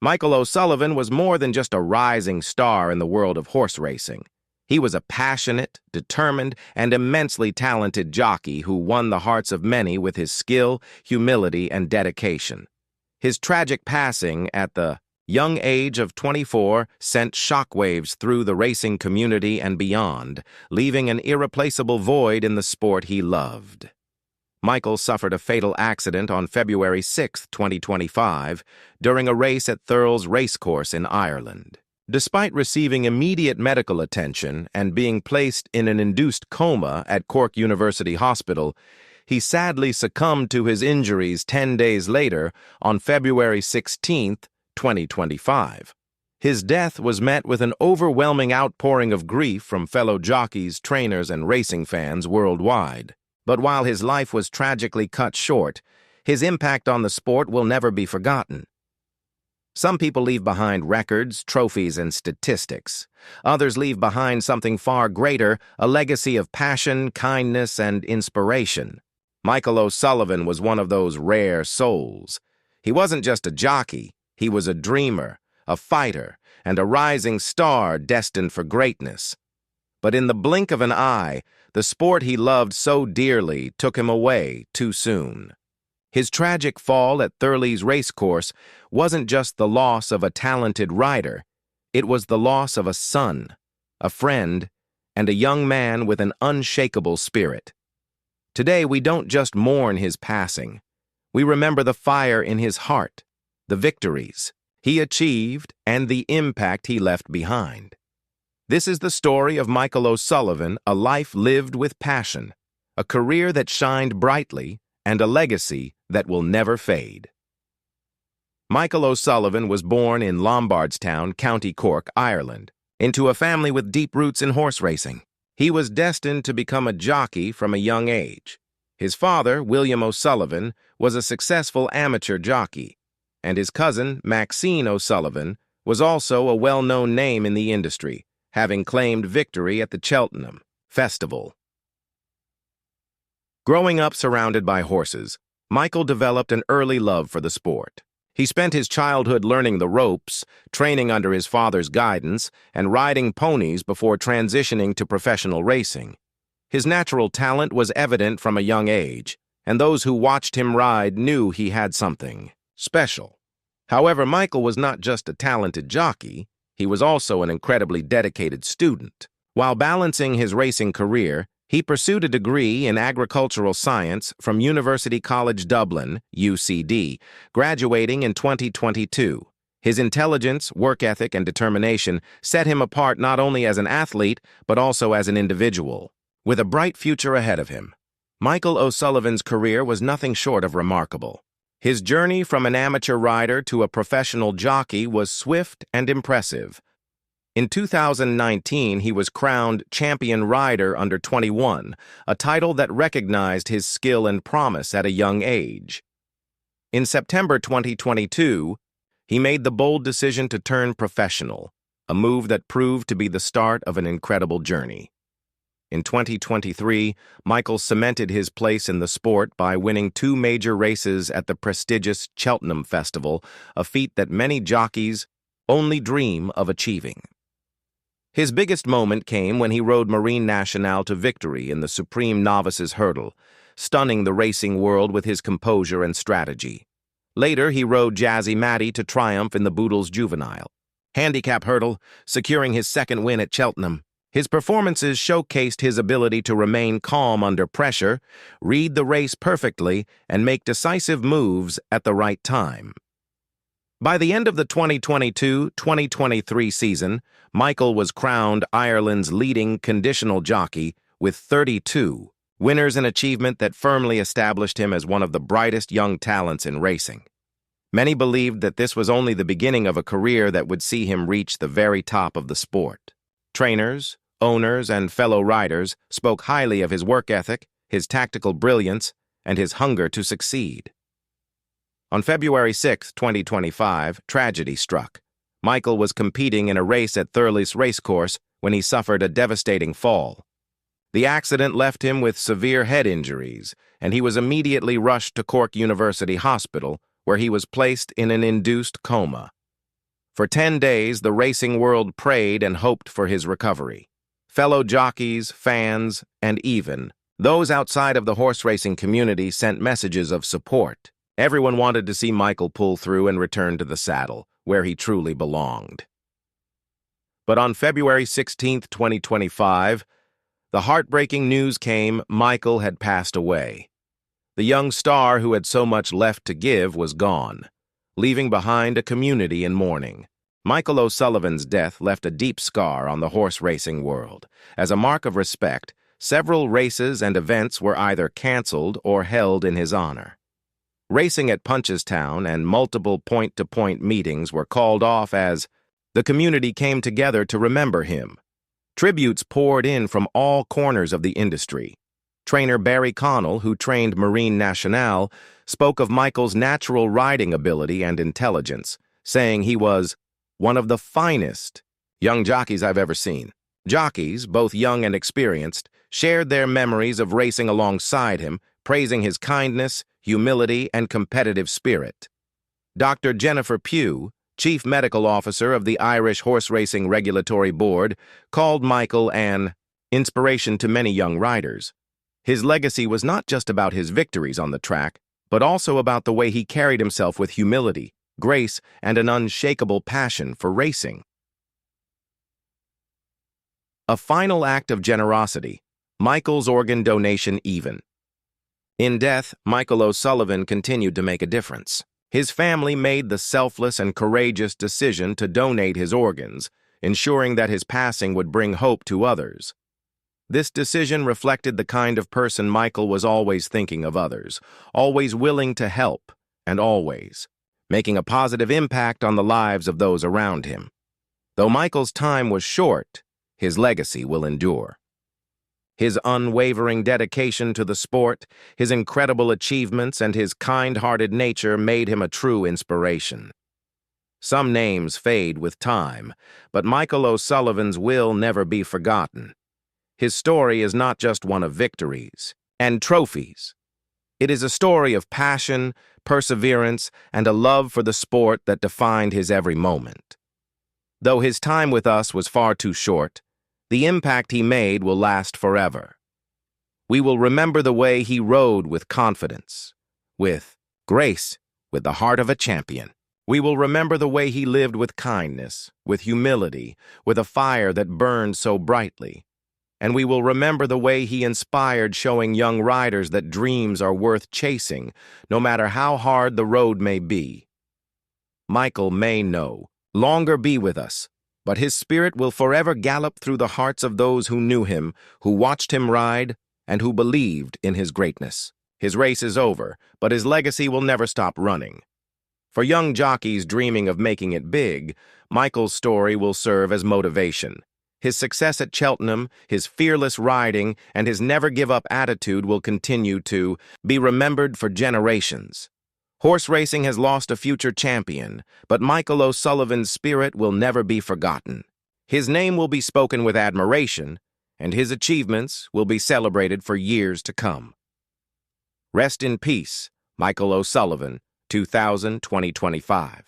Michael O'Sullivan was more than just a rising star in the world of horse racing. He was a passionate, determined, and immensely talented jockey who won the hearts of many with his skill, humility, and dedication. His tragic passing at the young age of 24 sent shockwaves through the racing community and beyond, leaving an irreplaceable void in the sport he loved. Michael suffered a fatal accident on February 6, 2025, during a race at Thurles Racecourse in Ireland. Despite receiving immediate medical attention and being placed in an induced coma at Cork University Hospital, he sadly succumbed to his injuries 10 days later on February 16, 2025. His death was met with an overwhelming outpouring of grief from fellow jockeys, trainers, and racing fans worldwide. But while his life was tragically cut short, his impact on the sport will never be forgotten. Some people leave behind records, trophies, and statistics. Others leave behind something far greater, a legacy of passion, kindness, and inspiration. Michael O'Sullivan was one of those rare souls. He wasn't just a jockey, he was a dreamer, a fighter, and a rising star destined for greatness. But in the blink of an eye, the sport he loved so dearly took him away too soon. His tragic fall at Thurles Racecourse wasn't just the loss of a talented rider, it was the loss of a son, a friend, and a young man with an unshakable spirit. Today, we don't just mourn his passing. We remember the fire in his heart, the victories he achieved, and the impact he left behind. This is the story of Michael O'Sullivan, a life lived with passion, a career that shined brightly, and a legacy that will never fade. Michael O'Sullivan was born in Lombardstown, County Cork, Ireland, into a family with deep roots in horse racing. He was destined to become a jockey from a young age. His father, William O'Sullivan, was a successful amateur jockey, and his cousin, Maxine O'Sullivan, was also a well-known name in the industry, having claimed victory at the Cheltenham Festival. Growing up surrounded by horses, Michael developed an early love for the sport. He spent his childhood learning the ropes, training under his father's guidance, and riding ponies before transitioning to professional racing. His natural talent was evident from a young age, and those who watched him ride knew he had something special. However, Michael was not just a talented jockey, he was also an incredibly dedicated student. While balancing his racing career, he pursued a degree in agricultural science from University College Dublin, UCD, graduating in 2022. His intelligence, work ethic, and determination set him apart not only as an athlete, but also as an individual. With a bright future ahead of him, Michael O'Sullivan's career was nothing short of remarkable. His journey from an amateur rider to a professional jockey was swift and impressive. In 2019, he was crowned Champion Rider under 21, a title that recognized his skill and promise at a young age. In September 2022, he made the bold decision to turn professional, a move that proved to be the start of an incredible journey. In 2023, Michael cemented his place in the sport by winning 2 major races at the prestigious Cheltenham Festival, a feat that many jockeys only dream of achieving. His biggest moment came when he rode Marine Nationale to victory in the Supreme Novices Hurdle, stunning the racing world with his composure and strategy. Later, he rode Jazzy Matty to triumph in the Boodles Juvenile Handicap Hurdle, securing his second win at Cheltenham. His performances showcased his ability to remain calm under pressure, read the race perfectly, and make decisive moves at the right time. By the end of the 2022-2023 season, Michael was crowned Ireland's leading conditional jockey with 32 winners, an achievement that firmly established him as one of the brightest young talents in racing. Many believed that this was only the beginning of a career that would see him reach the very top of the sport. Trainers, owners, and fellow riders spoke highly of his work ethic, his tactical brilliance, and his hunger to succeed. On February 6, 2025, tragedy struck. Michael was competing in a race at Thurles Racecourse when he suffered a devastating fall. The accident left him with severe head injuries, and he was immediately rushed to Cork University Hospital, where he was placed in an induced coma. For 10 days, the racing world prayed and hoped for his recovery. Fellow jockeys, fans, and even those outside of the horse racing community sent messages of support. Everyone wanted to see Michael pull through and return to the saddle, where he truly belonged. But on February 16, 2025, the heartbreaking news came: Michael had passed away. The young star who had so much left to give was gone, leaving behind a community in mourning. Michael O'Sullivan's death left a deep scar on the horse racing world. As a mark of respect, several races and events were either canceled or held in his honor. Racing at Punchestown and multiple point-to-point meetings were called off as the community came together to remember him. Tributes poured in from all corners of the industry. Trainer Barry Connell, who trained Marine Nationale, spoke of Michael's natural riding ability and intelligence, saying he was one of the finest young jockeys I've ever seen. Jockeys, both young and experienced, shared their memories of racing alongside him, praising his kindness, humility, and competitive spirit. Dr. Jennifer Pugh, Chief Medical Officer of the Irish Horse Racing Regulatory Board, called Michael an inspiration to many young riders. His legacy was not just about his victories on the track, but also about the way he carried himself with humility, grace, and an unshakable passion for racing. A final act of generosity, Michael's organ donation even. In death, Michael O'Sullivan continued to make a difference. His family made the selfless and courageous decision to donate his organs, ensuring that his passing would bring hope to others. This decision reflected the kind of person Michael was: always thinking of others, always willing to help, and always making a positive impact on the lives of those around him. Though Michael's time was short, his legacy will endure. His unwavering dedication to the sport, his incredible achievements, and his kind-hearted nature made him a true inspiration. Some names fade with time, but Michael O'Sullivan's will never be forgotten. His story is not just one of victories and trophies. It is a story of passion, perseverance, and a love for the sport that defined his every moment. Though his time with us was far too short, the impact he made will last forever. We will remember the way he rode with confidence, with grace, with the heart of a champion. We will remember the way he lived with kindness, with humility, with a fire that burned so brightly. And we will remember the way he inspired, showing young riders that dreams are worth chasing, no matter how hard the road may be. Michael may no longer be with us, but his spirit will forever gallop through the hearts of those who knew him, who watched him ride, and who believed in his greatness. His race is over, but his legacy will never stop running. For young jockeys dreaming of making it big, Michael's story will serve as motivation. His success at Cheltenham, his fearless riding, and his never-give-up attitude will continue to be remembered for generations. Horse racing has lost a future champion, but Michael O'Sullivan's spirit will never be forgotten. His name will be spoken with admiration, and his achievements will be celebrated for years to come. Rest in peace, Michael O'Sullivan, 2000-2025.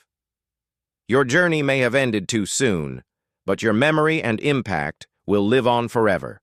Your journey may have ended too soon, but your memory and impact will live on forever.